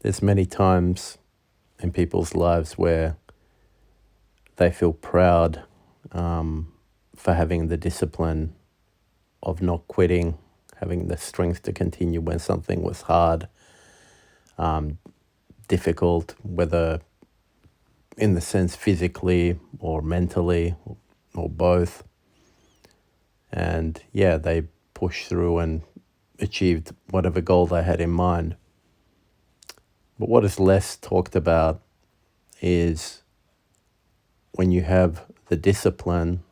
There's many times in people's lives where they feel proud for having the discipline of not quitting, having the strength to continue when something was hard, difficult, whether in the sense physically or mentally or both. And yeah, they pushed through and achieved whatever goal they had in mind. But what is less talked about is when you have the discipline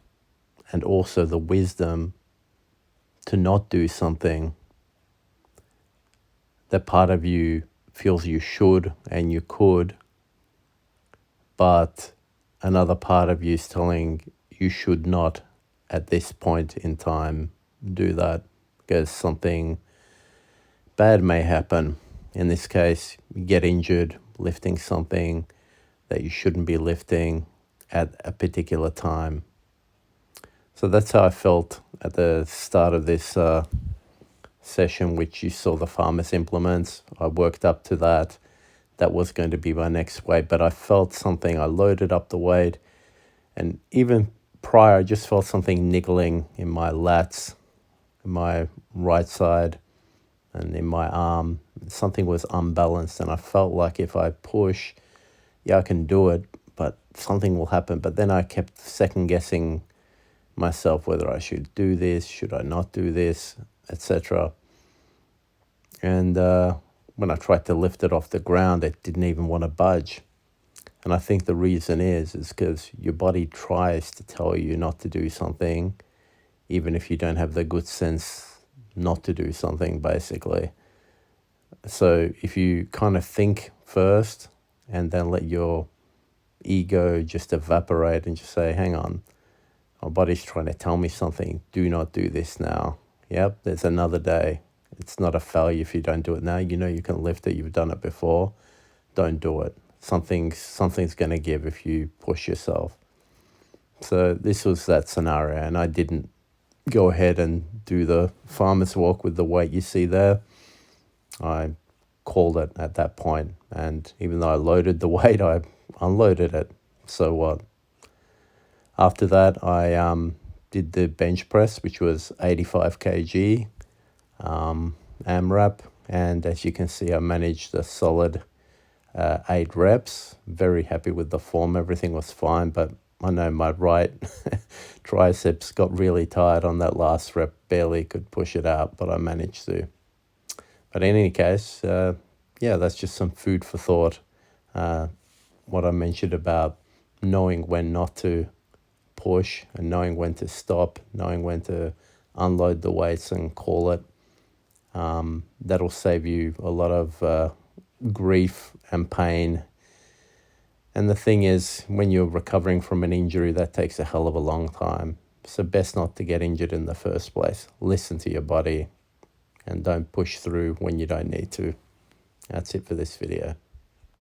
and also the wisdom to not do something that part of you feels you should and you could, but another part of you is telling you should not at this point in time do that because something bad may happen. In this case, you get injured lifting something that you shouldn't be lifting at a particular time. So that's how I felt at the start of this session, which you saw the farmer's implements. I worked up to that. That was going to be my next weight, but I felt something. I loaded up the weight, and even prior, I just felt something niggling in my lats, in my right side, and in my arm. Something was unbalanced, and I felt like if I push, yeah, I can do it, but something will happen. But then I kept second guessing myself whether I should do this, should I not do this, etc. And when I tried to lift it off the ground, it didn't even want to budge. And I think the reason is because your body tries to tell you not to do something, even if you don't have the good sense not to do something, basically. So if you kind of think first and then let your ego just evaporate and just say, hang on, my body's trying to tell me something. Do not do this now. Yep, there's another day. It's not a failure if you don't do it now. You know you can lift it. You've done it before. Don't do it. Something's going to give if you push yourself. So this was that scenario, and I didn't go ahead and do the farmer's walk with the weight you see there. I called it at that point, and even though I loaded the weight, I unloaded it. So what? After that, I did the bench press, which was 85 kg AMRAP, and as you can see, I managed a solid 8 reps. Very happy with the form. Everything was fine, but I know my right triceps got really tired on that last rep. Barely could push it out, but I managed to. But in any case, yeah, that's just some food for thought. What I mentioned about knowing when not to push and knowing when to stop, knowing when to unload the weights and call it. That'll save you a lot of grief and pain. And the thing is, when you're recovering from an injury, that takes a hell of a long time. So best not to get injured in the first place. Listen to your body and don't push through when you don't need to. That's it for this video.